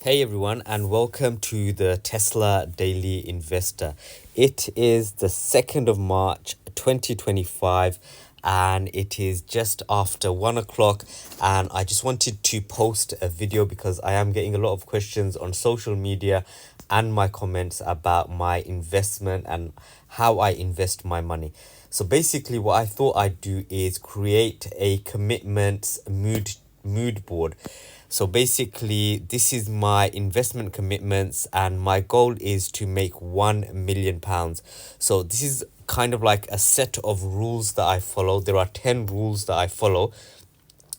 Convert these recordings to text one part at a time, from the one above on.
Hey everyone, and welcome to the Tesla Daily Investor. It is the 2nd of March 2025 and it is just after 1 o'clock, and I just wanted to post a video because I am getting a lot of questions on social media and my comments about my investment and how I invest my money. So basically what I thought I'd do is create a commitments mood board. So basically, this is my investment commitments, and my goal is to make £1 million. So this is kind of like a set of rules that I follow. There are 10 rules that I follow,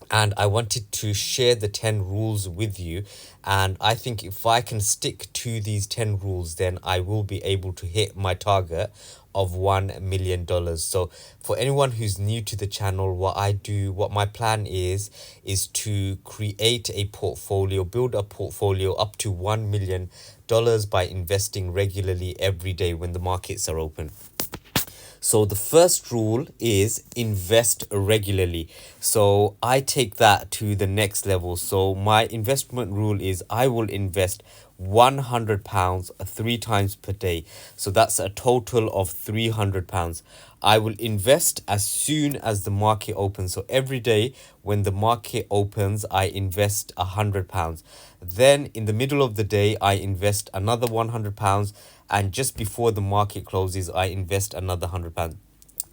and I wanted to share the 10 rules with you. And I think if I can stick to these 10 rules, then I will be able to hit my target of $1 million. So for anyone who's new to the channel, what my plan is to create a portfolio, build a portfolio up to $1 million by investing regularly every day when the markets are open. So the first rule is invest regularly. So I take that to the next level. So my investment rule is I will invest £100 three times per day. So that's a total of £300. I will invest as soon as the market opens. So every day when the market opens, I invest £100. Then in the middle of the day, I invest another £100, and just before the market closes, I invest another £100.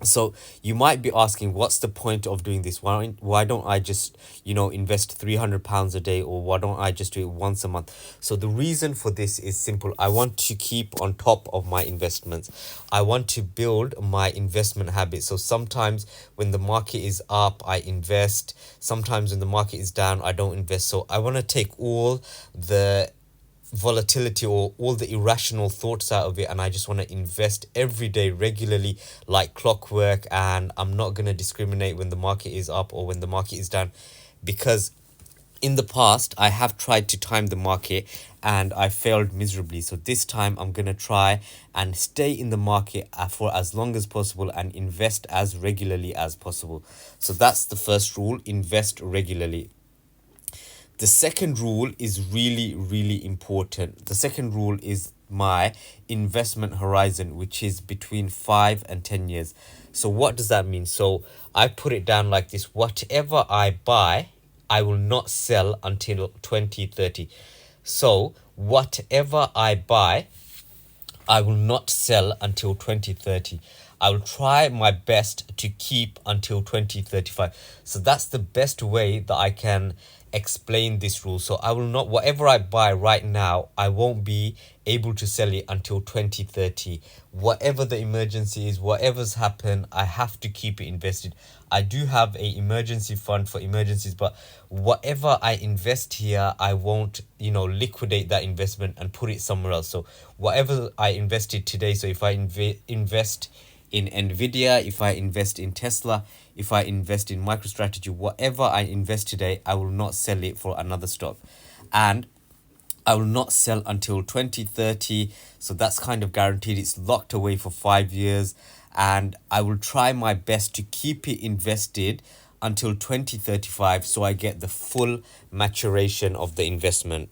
So you might be asking, what's the point of doing this? Why don't I just, invest £300 a day, or why don't I just do it once a month? So the reason for this is simple. I want to keep on top of my investments. I want to build my investment habits. So sometimes when the market is up, I invest. Sometimes when the market is down, I don't invest. So I want to take all the volatility or all the irrational thoughts out of it, and I just want to invest every day regularly like clockwork. And I'm not going to discriminate when the market is up or when the market is down, because in the past I have tried to time the market and I failed miserably. So this time I'm going to try and stay in the market for as long as possible and invest as regularly as possible. So that's the first rule: invest regularly. The second rule is really, really important. The second rule is my investment horizon, which is between 5 and 10 years. So what does that mean? So I put it down like this: whatever I buy, I will not sell until 2030. So whatever I buy, I will not sell until 2030. I will try my best to keep until 2035. So that's the best way that I can explain this rule. So I will not, whatever I buy right now, I won't be able to sell it until 2030. Whatever the emergency is, whatever's happened, I have to keep it invested. I do have a emergency fund for emergencies, but whatever I invest here, I won't, liquidate that investment and put it somewhere else. So whatever I invested today, so if I invest in Nvidia, if I invest in Tesla, if I invest in MicroStrategy, whatever I invest today, I will not sell it for another stock. And I will not sell until 2030. So that's kind of guaranteed. It's locked away for 5 years. And I will try my best to keep it invested until 2035 so I get the full maturation of the investment.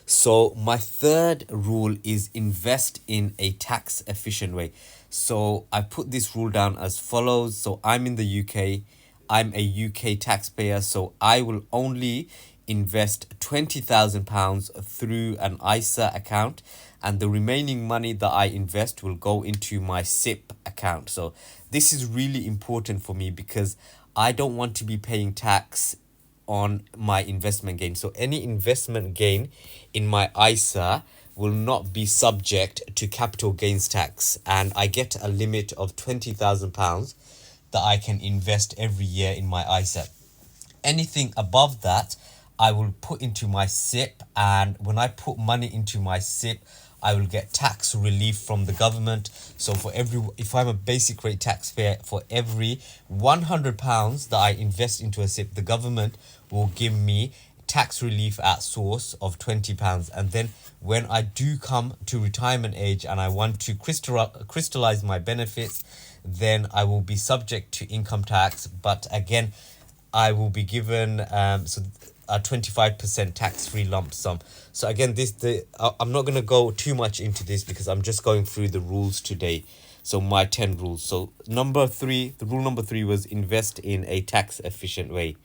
So my third rule is invest in a tax efficient way. So I put this rule down as follows. So I'm in the UK. I'm a UK taxpayer. So I will only invest £20,000 through an ISA account, and the remaining money that I invest will go into my SIPP account. So this is really important for me because I don't want to be paying tax on my investment gain. So any investment gain in my ISA will not be subject to capital gains tax, and I get a limit of £20,000 that I can invest every year in my ISA. Anything above that, I will put into my SIPP, and when I put money into my SIPP, I will get tax relief from the government. So if I'm a basic rate taxpayer, for every £100 that I invest into a SIPP, the government will give me tax relief at source of £20. And then when I do come to retirement age and I want to crystallize my benefits, then I will be subject to income tax. But again, I will be given a 25% tax-free lump sum. So again, I'm not going to go too much into this because I'm just going through the rules today. So my 10 rules. So the rule number 3 was invest in a tax efficient way.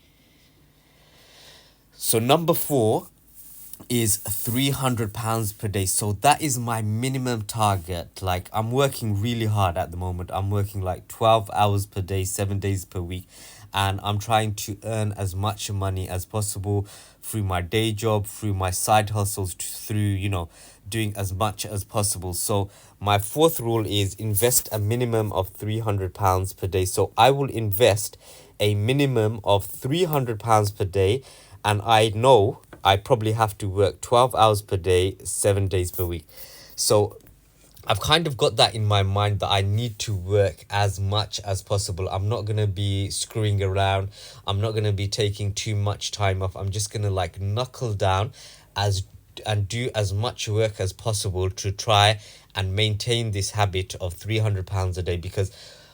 So number 4 is £300 per day. So that is my minimum target. Like, I'm working really hard at the moment. I'm working like 12 hours per day, 7 days per week, and I'm trying to earn as much money as possible through my day job, through my side hustles, through doing as much as possible. So my 4th rule is invest a minimum of £300 per day. So I will invest a minimum of £300 per day, and I know I probably have to work 12 hours per day, 7 days per week. So I've kind of got that in my mind that I need to work as much as possible. I'm not going to be screwing around. I'm not going to be taking too much time off. I'm just going to like knuckle down and do as much work as possible to try and maintain this habit of £300 a day, because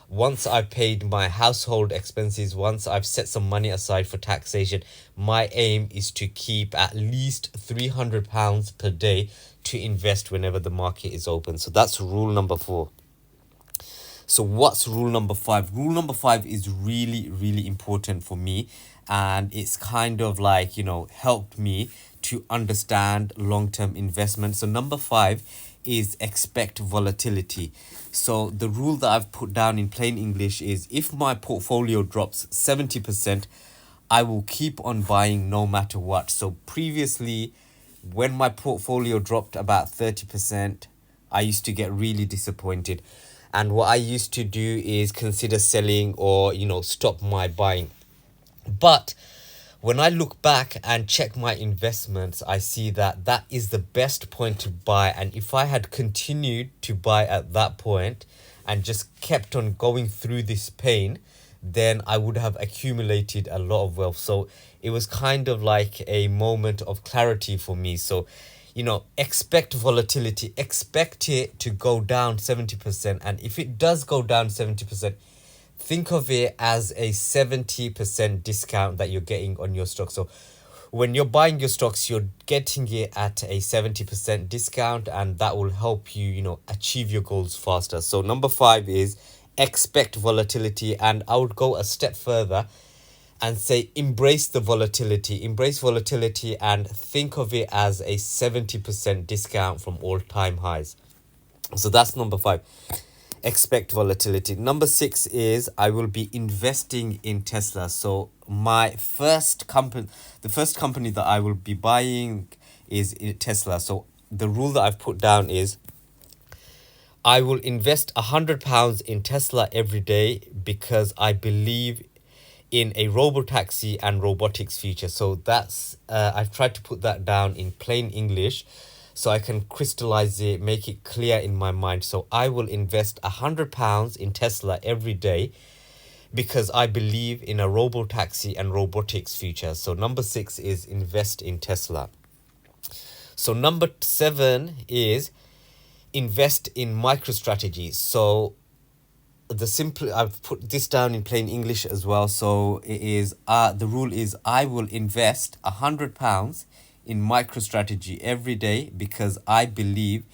once I've paid my household expenses, once I've set some money aside for taxation, my aim is to keep at least £300 per day to invest whenever the market is open. So that's rule number 4. So what's rule number 5? Rule number 5 is really, really important for me. And it's kind of like, helped me to understand long-term investment. So number 5 is expect volatility. So the rule that I've put down in plain English is, if my portfolio drops 70%, I will keep on buying no matter what. So previously, when my portfolio dropped about 30%, I used to get really disappointed. And what I used to do is consider selling or, stop my buying. But when I look back and check my investments, I see that that is the best point to buy. And if I had continued to buy at that point and just kept on going through this pain, then I would have accumulated a lot of wealth. So it was kind of like a moment of clarity for me. So, expect volatility, expect it to go down 70%. And if it does go down 70%, think of it as a 70% discount that you're getting on your stock. So when you're buying your stocks, you're getting it at a 70% discount, and that will help you, achieve your goals faster. So number 5 is expect volatility. And I would go a step further and say embrace volatility and think of it as a 70% discount from all-time highs. So that's number 5. Expect volatility. Number 6 is I will be investing in Tesla. So the first company that I will be buying is Tesla. So the rule that I've put down is I will invest £100 in Tesla every day because I believe in a robotaxi and robotics future. So that's I've tried to put that down in plain English so I can crystallize it, make it clear in my mind. So I will invest £100 in Tesla every day because I believe in a robotaxi and robotics future. So number 6 is invest in Tesla. So number 7 is invest in MicroStrategy. So I've put this down in plain English as well. So it is the rule is I will invest £100 in MicroStrategy every day because I believe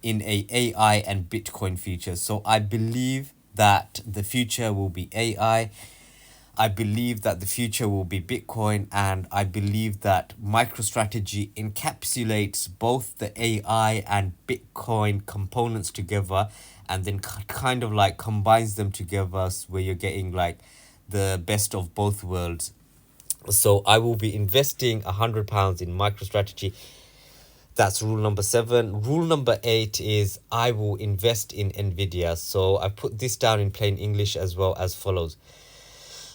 in a AI and Bitcoin future. So I believe that the future will be AI. I believe that the future will be Bitcoin, and I believe that MicroStrategy encapsulates both the AI and Bitcoin components together and then kind of like combines them together where you're getting like the best of both worlds. So I will be investing £100 in MicroStrategy. That's rule number 7. Rule number 8 is I will invest in Nvidia. So I put this down in plain English as well as follows.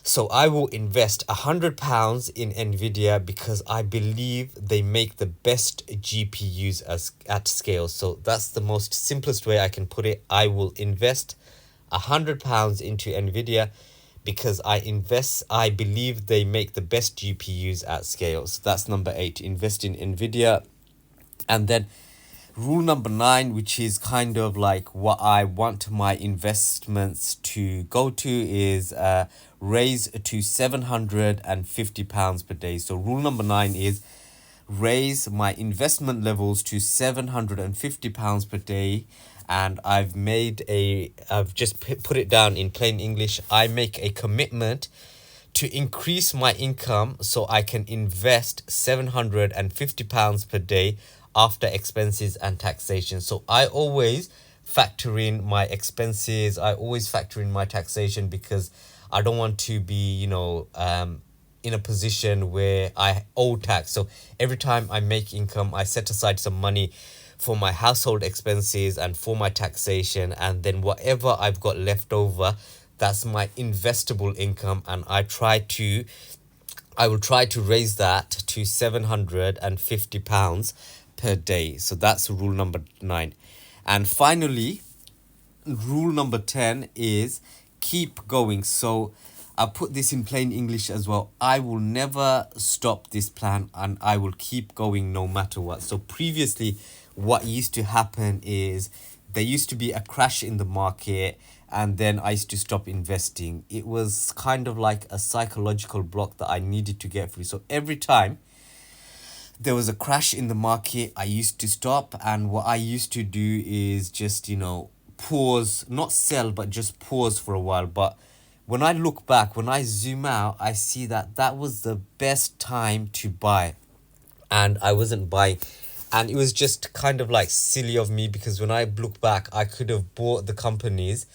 So I will invest £100 in Nvidia because I believe they make the best GPUs at scale. So that's the most simplest way I can put it. I will invest £100 into Nvidia because I believe they make the best GPUs at scale. So that's number 8, invest in Nvidia. And then Rule number 9, which is kind of like what I want my investments to go to, is raise to £750 per day. So rule number 9 is raise my investment levels to £750 per day. And I've just put it down in plain English. I make a commitment to increase my income so I can invest £750 per day after expenses and taxation. So I always factor in my expenses, I always factor in my taxation, because I don't want to be, in a position where I owe tax. So every time I make income, I set aside some money for my household expenses and for my taxation, and then whatever I've got left over, that's my investable income, and I will try to raise that to £750 per day. So that's rule number 9. And finally, rule number 10 is keep going. So I'll put this in plain English as well. I will never stop this plan, and I will keep going no matter what. So previously, what used to happen is there used to be a crash in the market, and then I used to stop investing. It was kind of like a psychological block that I needed to get through. So every time there was a crash in the market, I used to stop, and what I used to do is just, pause, not sell, but just pause for a while. But when I look back, when I zoom out, I see that that was the best time to buy, and I wasn't buying. And it was just kind of like silly of me, because when I look back, I could have bought the companies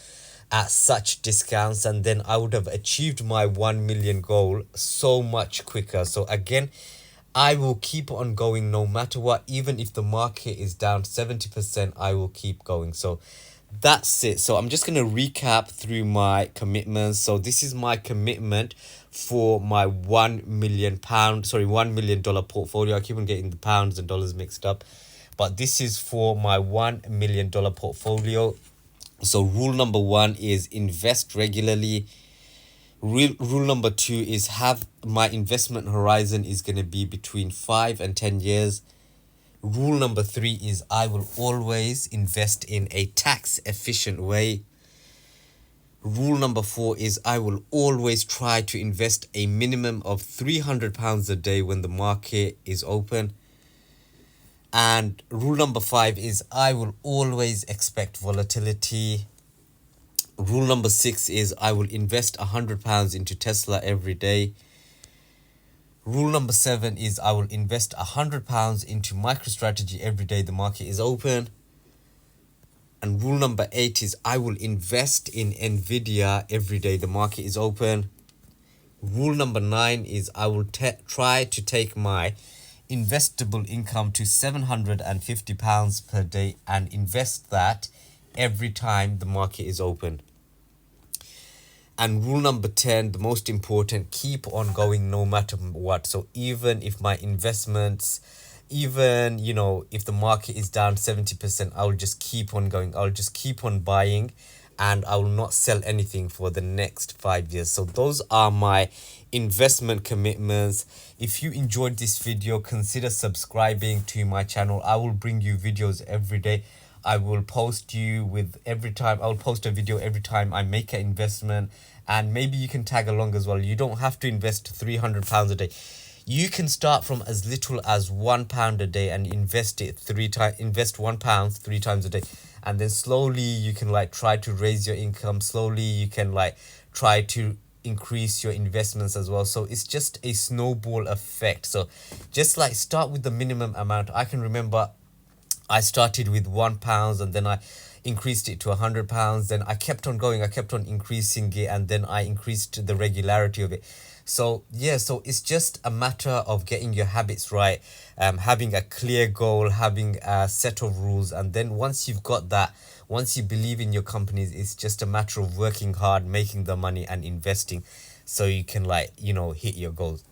at such discounts, and then I would have achieved my 1 million goal so much quicker. So again, I will keep on going no matter what. Even if the market is down 70%, I will keep going. So that's it. So I'm just going to recap through my commitments. So this is my commitment for my £1 million portfolio. I keep on getting the pounds and dollars mixed up, but this is for my $1 million portfolio. So rule number 1 is invest regularly. Rule number 2 is have my investment horizon is going to be between 5 and 10 years. Rule number 3 is I will always invest in a tax efficient way. Rule number 4 is I will always try to invest a minimum of £300 a day when the market is open. And rule number 5 is I will always expect volatility. Rule number 6 is I will invest £100 into Tesla every day. Rule number 7 is I will invest £100 into MicroStrategy every day the market is open. And rule number 8 is I will invest in Nvidia every day the market is open. Rule number 9 is I will try to take my investable income to £750 per day and invest that every time the market is open. And rule number 10, the most important, keep on going no matter what. So even if my investments, even, if the market is down 70%, I will just keep on going. I'll just keep on buying, and I will not sell anything for the next 5 years. So those are my investment commitments. If you enjoyed this video, consider subscribing to my channel. I will bring you videos every day. I will post a video every time I make an investment, and maybe you can tag along as well. You don't have to invest £300 a day. You can start from as little as £1 a day and invest £1 3 times a day, and then slowly you can try to raise your income. Slowly you can try to increase your investments as well. So it's just a snowball effect. So just start with the minimum amount. I can remember I started with £1, and then I increased it to £100. Then I kept on going. I kept on increasing it, and then I increased the regularity of it. So yeah, so it's just a matter of getting your habits right, having a clear goal, having a set of rules, and then once you've got that, once you believe in your companies, it's just a matter of working hard, making the money, and investing, so you can hit your goals.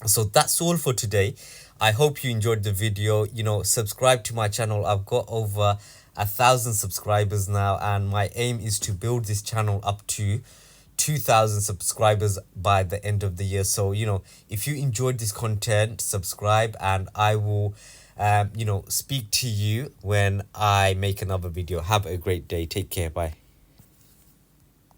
So that's all for today. I hope you enjoyed the video. Subscribe to my channel. I've got over 1,000 subscribers now, and my aim is to build this channel up to 2,000 subscribers by the end of the year. So if you enjoyed this content, subscribe, and I will speak to you when I make another video. Have a great day. Take care. Bye.